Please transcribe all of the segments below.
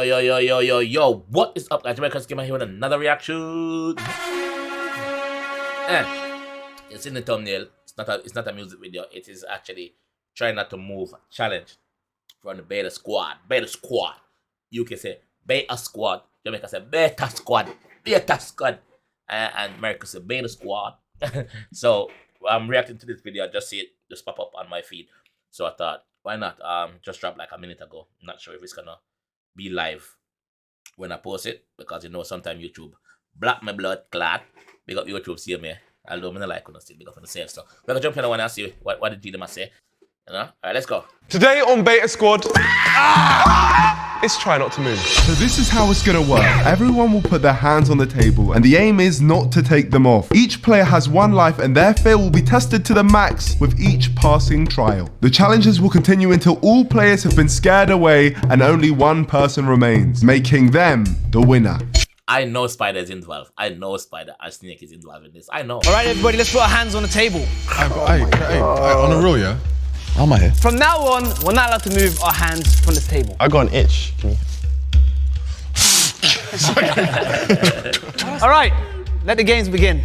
Yo, what is up, guys? Jamaica's Gamer here with another reaction. And it's in the thumbnail. It's not a music video. It is actually try not to move challenge from the beta squad. You can say beta squad. Jamaica say beta squad. And America say beta squad. So I'm reacting to this video. I just see it just pop up on my feed. So I thought, why not? Just dropped like a minute ago. I'm not sure if it's gonna be live when I post it, because you know sometimes YouTube block my blood clot. Big up YouTube, see me. Although I don't like when I still big up on the safe stuff. We're gonna jump in and see what the deal I say. You know? Alright, let's go. Today on Beta Squad, it's try not to move. So this is how it's gonna work. Everyone will put their hands on the table and the aim is not to take them off. Each player has one life and their fear will be tested to the max with each passing trial. The challenges will continue until all players have been scared away and only one person remains, making them the winner. I know Spider is involved. I know Spider and Snake is involved in this. I know. All right, everybody, let's put our hands on the table. Hey, on the real, yeah? How am I here? From now on, we're not allowed to move our hands from the table. I got an itch. Can you... All right, let the games begin.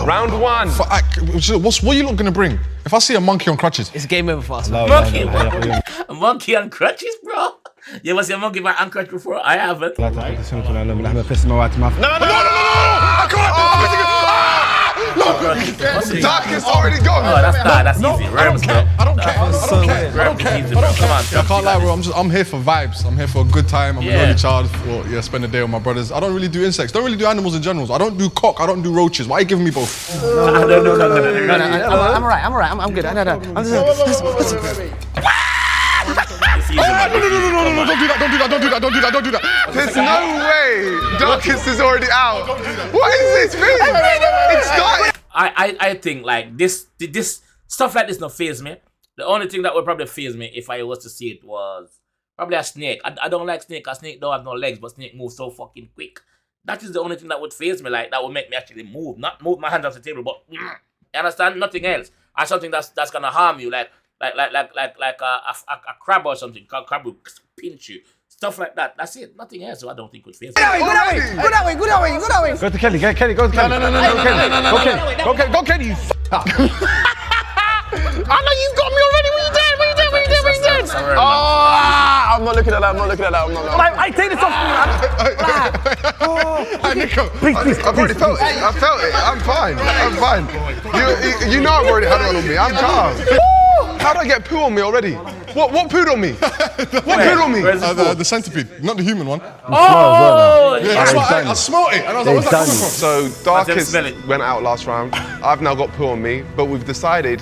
Round one. What are you lot gonna bring? If I see a monkey on crutches. It's game over for us. Monkey? A monkey on crutches, bro? You ever see a monkey on crutches before? I haven't. No! I can't! Dark is already gone. Oh, that's easy. I don't care. I don't care. Come on. I can't lie, bro. I'm here for vibes. I'm here for a good time. I'm an only child. Spend the day with my brothers. I don't really do insects. Don't really do animals in general. I don't do cock. I don't do roaches. Why are you giving me both? No. I'm alright. I'm good. No. Don't do that. There's no way. Darkest is already out. What is this thing? It's started. I think like this stuff like this not faze me. The only thing that would probably faze me if I was to see it was probably a snake. I don't like snake. A snake don't have no legs, but snake moves so fucking quick. That is the only thing that would faze me. Like that would make me actually move, not move my hands off the table, but you understand, nothing else. Or something that's gonna harm you, like a crab or something. A crab will pinch you. Stuff like that. That's it. Nothing else. So I don't think would faze me. Go that way. Go to Kelly. Kelly, go to Kelly. No. Go Kelly, you I know you've got me already. What you doing? Oh, I'm not looking at that. I take this off Hey, Nico. I've already felt it. I felt it. I'm fine. You know I've already had it on me. I'm calm. How did I get poo on me already? What pooed on me? What pooed on me? The centipede, not the human one. Oh! Yeah, that's why I smelled it. And I was like, where's that coming from? So Darkest went out last round. I've now got poo on me, but we've decided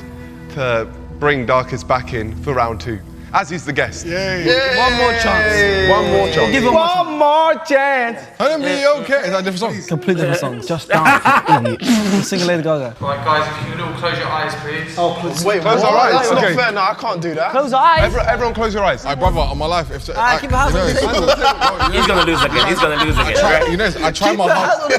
to bring Darkest back in for round two, as he's the guest. Yay. One more chance. Give him one more chance. Let me okay. Is that a different song? Completely different song. Just dance, idiot. Sing a Lady Gaga. Right, guys, if you could all close your eyes, please. Oh, please. Wait, close our eyes. That's not fair. No, I can't do that. Close your eyes. Everyone close your eyes. Hey, brother, on my life, if keep your hands on the table. He's gonna lose again. you know, I try my hard.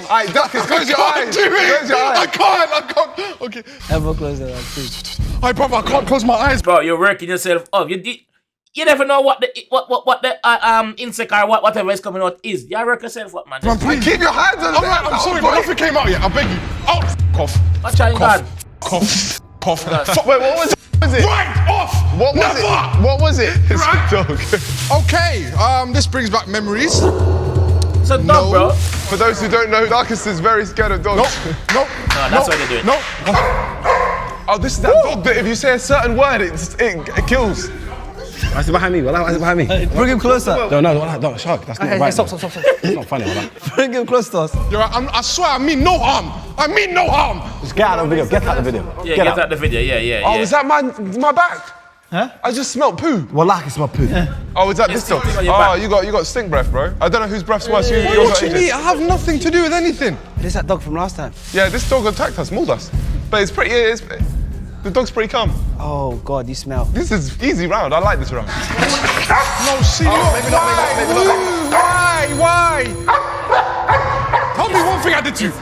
Alright, Darkest, close your eyes. Close your eyes. I can't. Okay. Everyone close their eyes, please. Hey, brother, I can't close my eyes. Bro, you're working yourself up. You never know what the insect or whatever is coming out is. You work yourself up, man. Please. Keep your hands on the table. I'm sorry, but nothing came out yet. I beg you. Oh, cough. What's trying God? Cough. Wait, what was it? Right off. What was it? It's a dog. Okay. This brings back memories. It's a dog, bro. For those who don't know, Darkest is very scared of dogs. No, that's why they do it. No. Oh, this is that dog that if you say a certain word, it kills. Why is it behind me? Bring him closer. No, shark. That's not right. Stop. It's not funny. Bring him close to us. You're right. I swear, I mean no harm. Just get out of the video. Get out the video. Yeah, get out the video. Yeah. Oh, is that my back? Huh? I just smelled poo. Wallahi, it's my poo. Oh, is that this dog? Oh, you got stink breath, bro. I don't know whose breath's worse. What you mean? I have nothing to do with anything. It is that dog from last time. Yeah, this dog attacked us, mauled us. But it's pretty. The dog's pretty calm. Oh God, you smell. This is easy round. I like this round. No, see, maybe not. Why? Tell me one thing I did to you.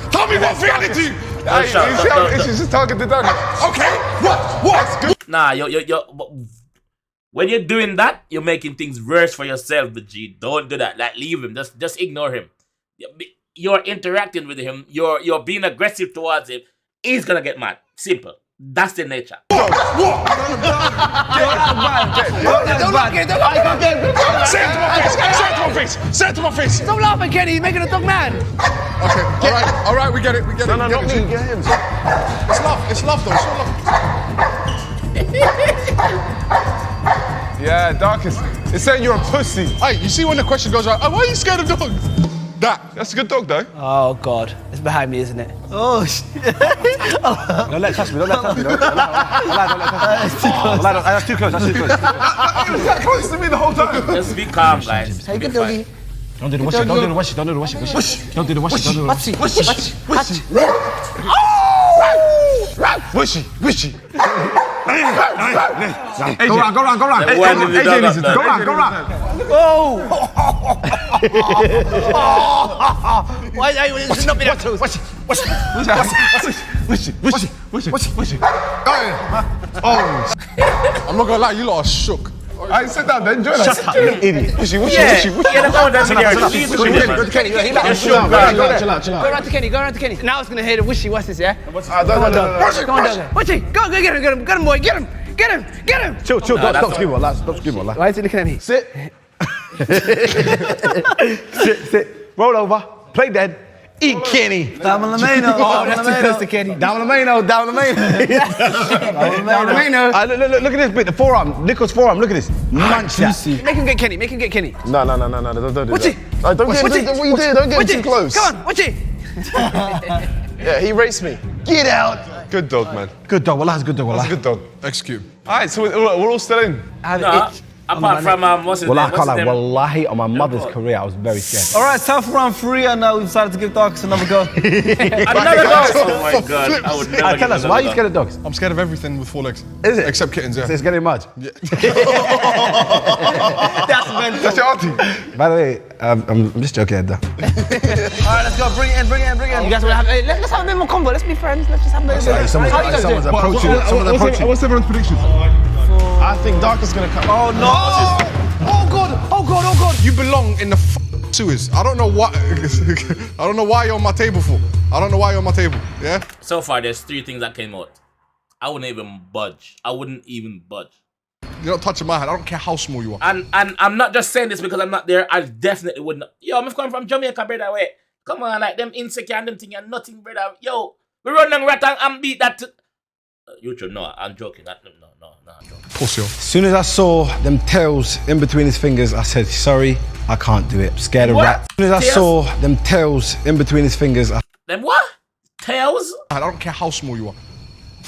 It's just targeted down. Okay. What? Nah, When you're doing that, you're making things worse for yourself, but G. Don't do that. Like, leave him. Just ignore him. You're interacting with him. You're being aggressive towards him. He's gonna get mad. Simple. That's the nature. Say it to my face. Stop laughing, Kenny. You're making a dog mad. Okay, all right, we get it. No, not me. Get him. It's love though. It's not love. Yeah, Darkest. It's saying you're a pussy. Hey, you see when the question goes out, why are you scared of dogs? That's a good dog, though. Oh, God. It's behind me, isn't it? Oh, shit. Don't let touch me. Don't let touch me. Don't let That's too close. That's too close. He was that close to me the whole time. Just be calm, guys. Hey, good doggy. Don't do the washing. Don't do the washing. Don't do the washing. Don't do the washing. Don't do the washing. Wishy. Go round. AJ needs to go round. Oh! Why are you not be that close? Wishy. Oh, I'm not gonna lie, you lot are shook. Alright, sit down then, join us. Shut up, you idiot. Wishy. Go Go around to Kenny. Now it's gonna hit a wishy. What's this, yeah? Wishy. Wishy, go get him, boy, get him. Chill. Don't scream all that. Why is he looking at me? Sit. Sit. Roll over. Play dead. Eat Kenny. Down on the main. Oh, that's too close to Kenny. Down the main. Down the main. Look at this bit. The forearm. Nichols' forearm. Look at this. Munch that. Make him get Kenny. No, don't do What's that. it? Don't get too close. Come on, what's it? Yeah, he raced me. Get out. Good dog, man. Good dog. Well, that's a good dog. That's a good dog. Execute. Alright, so we're all still in. Apart from what's his Well, I name? can't lie. Wallahi, on my mother's career, I was very scared. All right, time for round 3, and we decided to give Darkest another go. Another go. Oh my God! I would never. Tell us, why are you scared of dogs? I'm scared of everything with 4 legs. Is it? Except kittens, yeah. So it's getting mad. That's mental. That's your auntie. By the way, I'm just joking, Edda. All right, let's go. Bring it in. You guys want to have? Let's have a bit more combo. Let's be friends. Let's just have a bit. Someone's approaching. What's everyone's predictions? I think Darkest gonna come. Oh no! Oh God! You belong in the sewers. I don't know what. I don't know why you're on my table for. Yeah. So far, there's 3 things that came out. I wouldn't even budge. You're not touching my hand. I don't care how small you are. And I'm not just saying this because I'm not there. I definitely would not. Yo, I'm coming from Jamaica, brother. Wait, come on, like them insecure and them thing and nothing, brother. Yo, we run down rat and beat that. You should know. I'm joking. No, I'm joking. Pussy. As soon as I saw them tails in between his fingers, I said, sorry, I can't do it. I'm scared of rats. As soon as I saw them tails in between his fingers, Them what? Tails? I don't care how small you are.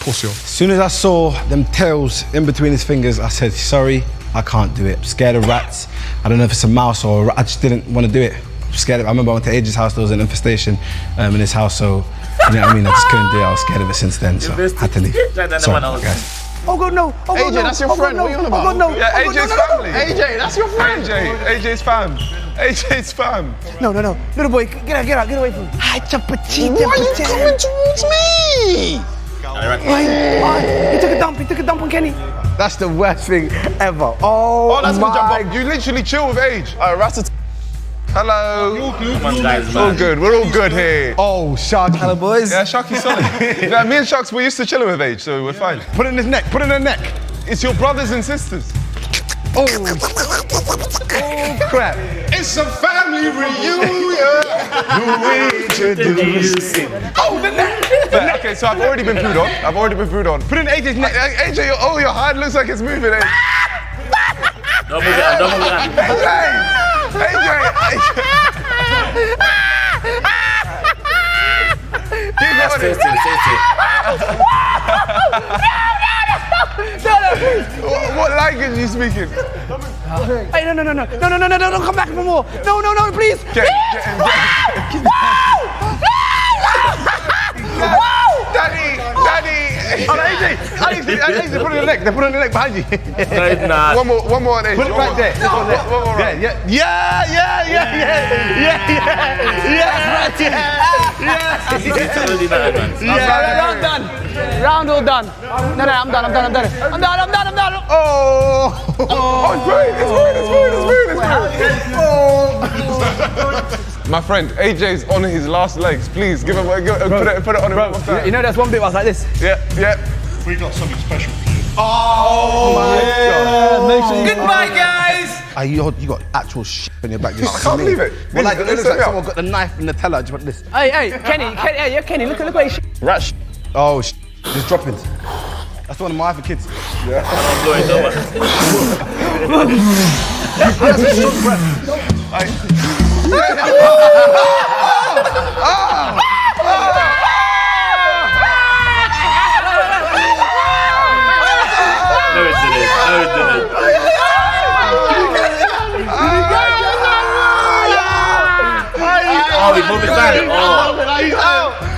Pussy. As soon as I saw them tails in between his fingers, I said, sorry, I can't do it. I'm scared of rats. I don't know if it's a mouse or a rat. I just didn't want to do it. I'm scared of it. I remember I went to AJ's house, there was an infestation in his house, so, you know what I mean? I just couldn't do it. I was scared of it since then, so I had to leave. Sorry, guys. Oh God, no! AJ, that's your friend. What are you on about? Oh God, no! Yeah, AJ's family. AJ, that's your friend. AJ's fam. No! Little boy, get out, get away from me. Hi, Chapachita. Why are you coming towards me? He took a dump on Kenny. That's the worst thing ever. Oh, that's my gonna jump up. You literally chill with age. Hello. Come on, guys, It's all man. good. We're all good here. Oh, Sharky. Hello, boys. Yeah, Sharky's solid. Yeah, me and Sharks, we're used to chilling with age, so we're fine. Put it in his neck. Put it in her neck. It's your brothers and sisters. Oh, crap. It's a family reunion. Okay, so I've already been pooed on. Put it in AJ's neck. AJ, your hand looks like it's moving. Eh? Don't move it on. AJ. Stay still. What language are you speaking? Hey, no, don't come back for more. No, please. Daddy. Oh, AJ, put it in the neck. They put it in the neck behind you. No, it's not. One more on age. Put it right there. One more right. Yeah. It's already not advanced. I'm done. Round all done. No, I'm done. Oh, it's fine. My friend, AJ's on his last legs. Please give him put it on him. Bro, you know, there's one bit where I was like this. Yeah. We got something special for you. Oh my God. Make sure goodbye, guys. You got actual shit on your back. Just I can't believe it. Well, like, it looks like someone got the knife and Nutella. Just like this. Hey, Kenny, look what he Rat. Oh, just droppings. That's one of my other kids. Yeah. Oh, he's moving back.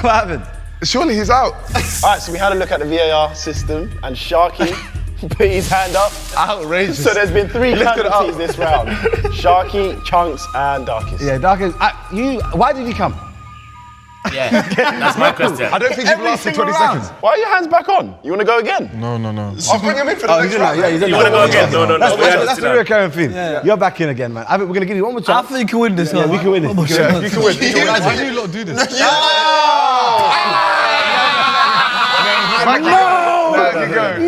What happened? Surely he's out. All right, so we had a look at the VAR system, and Sharky put his hand up. Outrageous. So there's been 3 casualties this round. Sharky, Chunks, and Darkest. Yeah, Darkest. Why did you come? Yeah, that's my question. I don't think you've lasted 20 seconds. Why are your hands back on? You want to go again? No. I'll bring him in for the next round. You want to go again? No. That's the recurring theme. Yeah. You're back in again, man. I think we're going to give you one more chance. I think you can win this. Yeah, we can win this. You can win. Why do you lot do this?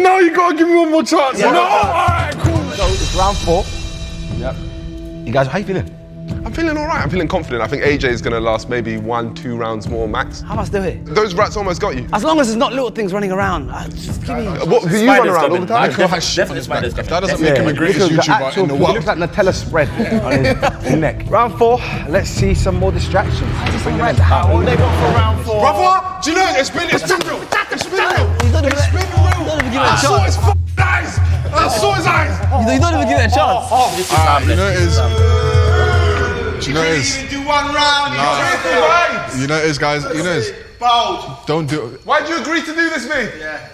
No, you gotta give me one more chance. Yeah. No. All right, cool. So it's round 4. Yep. You guys, how you feeling? I'm feeling all right. I'm feeling confident. I think AJ is gonna last maybe 1-2 rounds more max. How much do it? Those rats almost got you. As long as there's not little things running around. Just give me. What? Do you run around all the time? Definitely spiders. That doesn't make him the greatest YouTuber in the It world. looks like Nutella spread on his neck. Round 4. Let's see some more distractions. Bring them in. What they got for round 4? Brother, do you know it's been real. It's been real. I saw his eyes. I saw his eyes. You don't even give it a chance. You know it is. Do you know it is? Do 1 round. You know it is, guys. You know it is. Bold. Don't do it. Why'd you agree to do this, me? Yeah.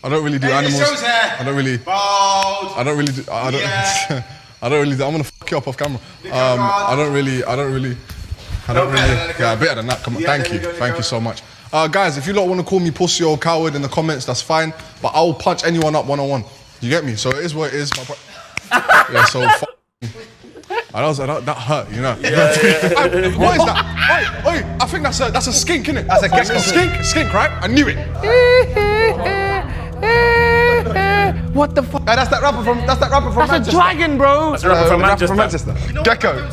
I don't really do animals. I don't really. Bold. I don't really do. I don't. Yeah. I don't really do. I'm gonna fuck you up off camera. I don't really. Yeah, better than that. Come on. Thank you. Thank you so much. Guys, if you lot want to call me pussy or coward in the comments, that's fine. But I'll punch anyone up one-on-one. You get me? So it is what it is. Yeah. So. That hurt, you know. What is that? Oi, I think that's a skink, innit? That's a gecko. Skink, right? I knew it. What the fuck? That's that rapper from Manchester. That's a dragon, bro. That's a rapper from Manchester. Gecko.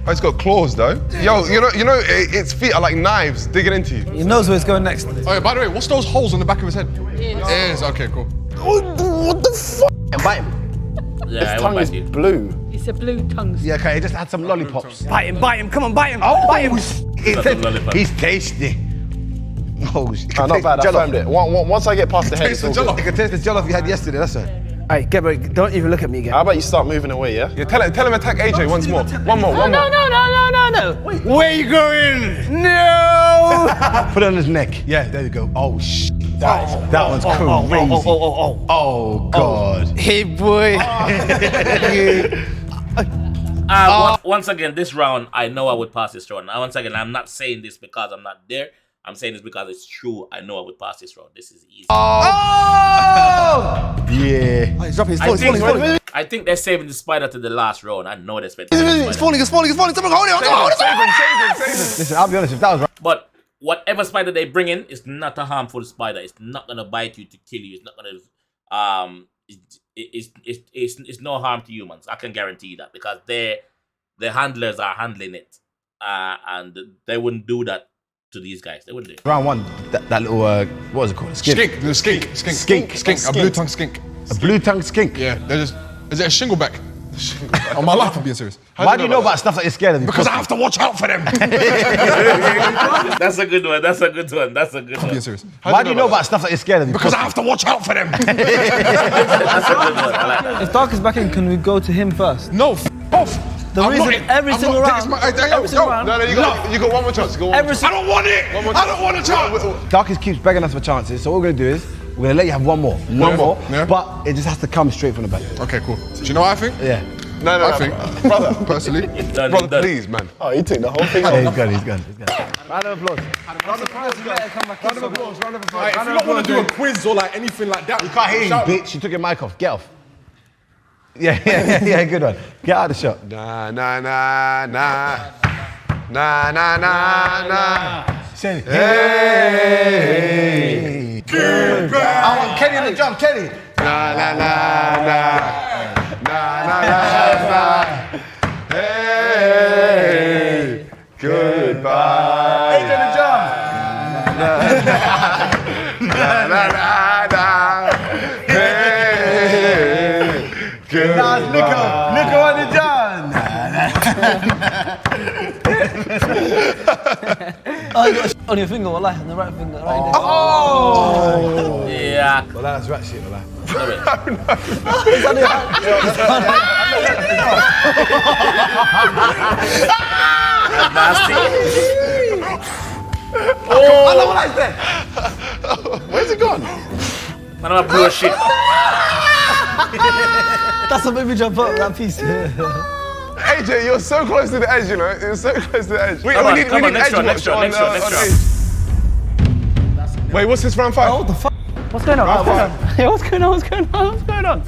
Oh, it's got claws though. Yo, you know, its feet are like knives digging into you. He knows where it's going next. Oh, yeah, by the way, what's those holes on the back of his head? Ears. Okay, cool. What the fuck? Bite him. Yeah, His tongue is blue. It's a blue tongue. Yeah, okay, he just had some lollipops. Bite him. Come on, bite him. Oh, bite him. He's tasty. Oh, Not bad, I found it. Once I get past the head, it's all good. You can taste the jollof you had yesterday, that's it. Hey, Gabby, don't even look at me again. How about you start moving away, yeah? Yeah, tell him attack AJ once more. One more. No. Where you going? No! Put it on his neck. Yeah, there you go. Oh, that one's crazy. Oh, God. Hey, boy. Once again, this round, I know I would pass this round. Once again, I'm not saying this because I'm not there. I'm saying this because it's true. I know I would pass this round. This is easy. Yeah. He's dropping. He's falling. I think they're saving the spider to the last round. I know they're spending. It's falling. Someone hold it. Save him. Listen, I'll be honest, if that was right. But whatever spider they bring in is not a harmful spider. It's not gonna bite you to kill you. It's not gonna it's no harm to humans. I can guarantee that because the handlers are handling it, and they wouldn't do that to these guys. They wouldn't do it. Round 1, that little, what was it called? Skink. A blue tongue skink. A blue tongue skink? Yeah, they're just. Is it a shingleback? On my life, I'm being serious. Why do you know about stuff that you're scared of? Because I have to watch out for them. That's a good one. Being serious. Why do you know about stuff that you're scared of? Because I have to watch out for them. That's a good one. I like that. If Dark is back in, can we go to him first? No, off. The reason every single round. No, you got one more chance. I don't want it. I don't want a chance. Darkest keeps begging us for chances, so what we're going to do is, we're going to let you have one more. Yeah. But it just has to come straight from the back. Okay, cool. Do you know what I think? Yeah. No, I think. brother, personally. Brother, please, man. Oh, you took the whole thing He's off. gone, he's gone. Round of applause. Round of applause. If you don't want to do a quiz or like anything like that, You can't hear you, bitch. You took your mic off. Get off. Yeah, good one. Get out of the shot. Nah, nah, nah, nah. Nah, nah, nah, nah. Say it. Hey. Good. I want Kenny on the drum, Kenny. Nah, nah, nah, nah. Nah, nah, nah, nah. Hey. Goodbye. Hey, on the drum. Nah, nah, nah, nah. Hey. Goodbye. Nico on the drum. Oh, you got a on your finger, wallah, on the right finger, right there. Oh! Yeah. Well, that's rat shit, wallah. It's on your hand. Nasty. I know what I said. Where's it gone? Man, I'm a bullshit. That's a baby jump up, that piece. AJ, you're so close to the edge, you know. You're so close to the edge. We need next edge round. Wait, what's this round 5? Oh, what the fuck? What's going on? Round 5. Yeah, what's going on? What's going on? What's going on?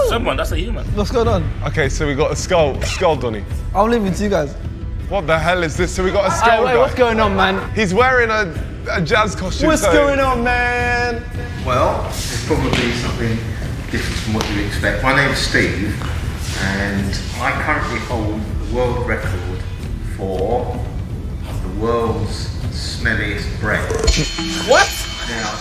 Someone, that's a human. What's going on? Okay, so we got a skull, Donny. I'm leaving to you guys. What the hell is this? So we got a skull Wait, guy. what's going on, man? He's wearing a jazz costume. What's going on, man? Well, it's probably something different from what you expect. My name's Steve, and I currently hold the world record for the world's smelliest breath. What? Now,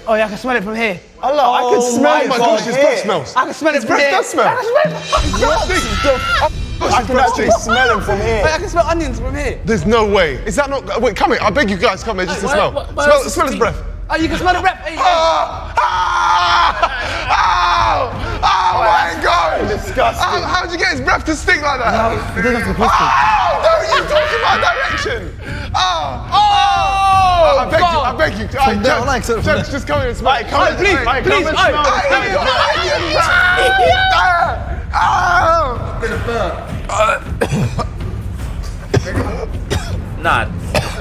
Oh yeah, I can smell it from here. Allah, I can smell it Oh my from gosh, his here. breath smells. I can smell it His from breath here. does smell. I can smell it from I can actually smell him from here. I can smell onions from here. There's no way. Is that not? Wait, come here. I beg you guys, come here just to smell. Smell his breath. Oh, you can smell the rep. Hey, Oh my God! Disgusting. How'd you get his breath to stink like that? It doesn't have to be twisted. Don't you talk in my direction! I beg you. From there, like, so from Jokes, there. just come here and smell. Come on, please, come and smell Nah,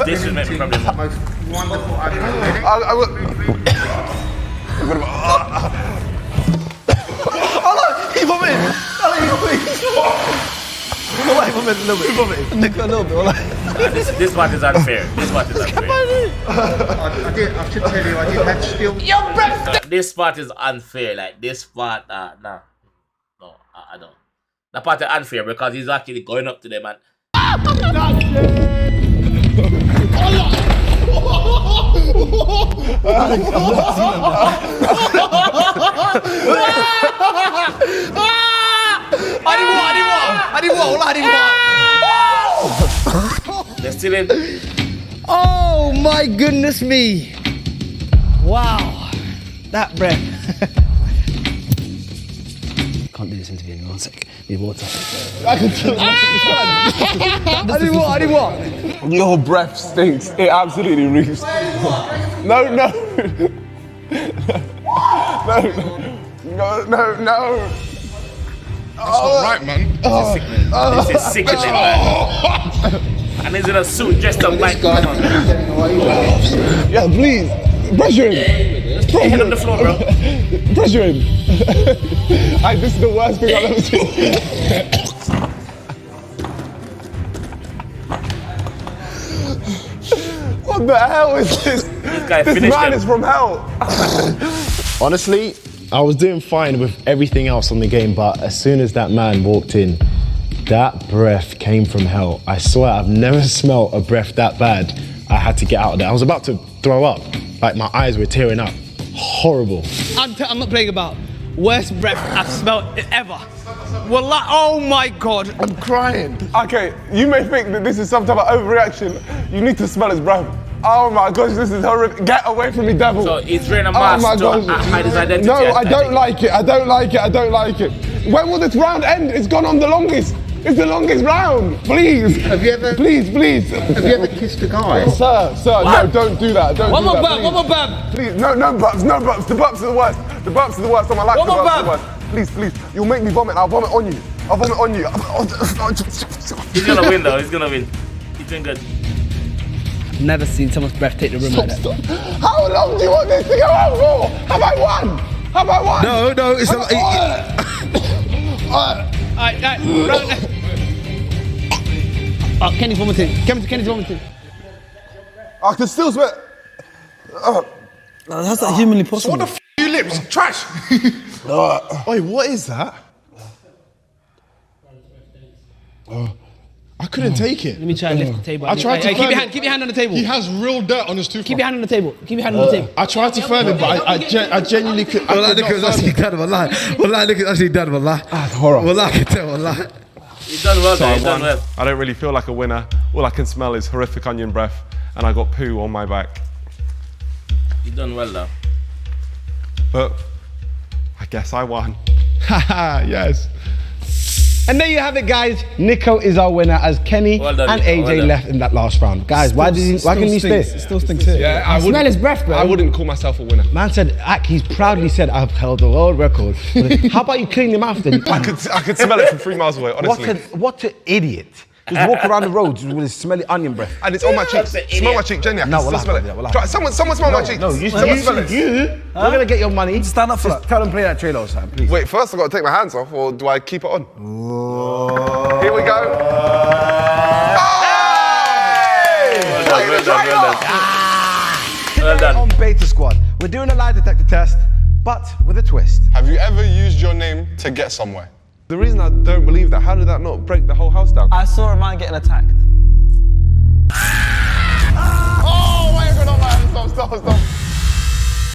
this will make me probably more. most wonderful onion. I will. He vomited! He vomited a little bit. Nick a little bit, wallah. This part is unfair. This part is unfair. I should tell you, I did have still. This part is unfair. Like this part, no, I don't. The part is unfair because he's actually going up to them and. I didn't want. They're still in. Oh my goodness me! Wow, that breath. Can't do this interview anymore, 1 sec. Need water. I didn't want. Your breath stinks. It absolutely reeks. No. That's not right, man. This is sickening, man. And he's in a suit dressed up like. Yeah, please. Pressure him. Head on the floor, bro. Pressure him. This is the worst thing I've ever seen. What the hell is this? This guy This finished man him. is from hell. Honestly, I was doing fine with everything else on the game, but as soon as that man walked in, that breath came from hell. I swear I've never smelled a breath that bad. I had to get out of there. I was about to throw up. Like my eyes were tearing up. Horrible. I'm not playing about. Worst breath I've smelled ever. Wallah, oh my God. I'm crying. Okay, you may think that this is some type of overreaction. You need to smell his breath. Oh my gosh, this is horrific. Get away from me, devil. So he's wearing a mask to hide his identity. No, I don't like it. I don't like it. When will this round end? It's gone on the longest. It's the longest round. Please. Have you ever? Please. Have you ever kissed a guy? Sir, no, don't do that. Don't One do more that, burp, please. one more burp. Please, no burps. The burps are the worst. The burps are the worst on my life. One The more burps are the burp. worst. please, please. You'll make me vomit. I'll vomit on you. I'll vomit on you. He's gonna win though. He's gonna win. He's doing good. Never seen someone's breath take the room like that. How long do you want this to go on for? Have I won? Have I won? No, it's not. Oh, Kenny's vomiting. Kenny's vomiting. I can still smell. How's that humanly possible? What the f are your lips? Trash. Wait, what is that? I couldn't take it. Let me try and lift the table. I tried to keep your hand on the table. He has real dirt on his tooth. Keep your hand on the table. Keep your hand on the table. I tried to firm it, but I genuinely could. Wallah, look at actually done. Wallah, look at actually done. Wallah. Horror. Wallah, I can tell. Wallah. He's done well, though. He's done well. I don't really feel like a winner. All I can smell is horrific onion breath, and I got poo on my back. He's done well, though. But I guess I won. Haha, yes. And there you have it, guys. Nico is our winner as Kenny Well done, and Nico. AJ Well done. left in that last round. Guys, why can he stay? It still stinks here. Yeah, I Smell his breath, bro. I wouldn't call myself a winner. Man said, he's proudly said, I've held the world record. How about you clean your mouth then? I could smell it from 3 miles away, honestly. What an idiot. Just walk around the roads with his smelly onion breath. And it's on my cheeks. Smell my cheek, Jenny. I can still smell it. Try, someone smell my cheeks. No, you Someone smell it. We're gonna get your money. Stand up for that. Tell them play that trailer or something, please. Wait, first I've got to take my hands off, or do I keep it on? Here we go. Well done. On Beta Squad, we're doing a lie detector test, but with a twist. Have you ever used your name to get somewhere? The reason I don't believe that, how did that not break the whole house down? I saw a man getting attacked. Oh my God! Stop!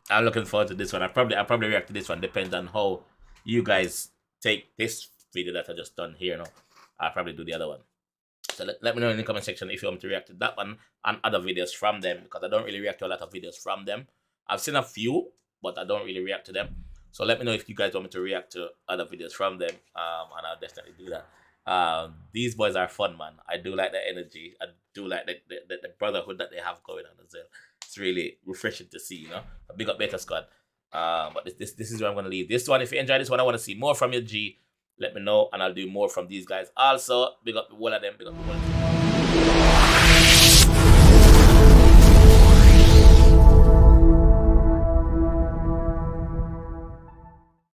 I'm looking forward to this one. I'll probably react to this one. Depends on how you guys take this video that I just done here. No, I'll probably do the other one. So let me know in the comment section if you want me to react to that one and other videos from them, because I don't really react to a lot of videos from them. I've seen a few, but I don't really react to them. So let me know if you guys want me to react to other videos from them, and I'll definitely do that. These boys are fun, man. I do like the energy. I do like the brotherhood that they have going on as well. It's really refreshing to see, you know. A big up Beta Squad. But this is where I'm gonna leave this one. If you enjoyed this one, I want to see more from your G. Let me know, and I'll do more from these guys. Also, big up the whole of them. Big up the whole of them.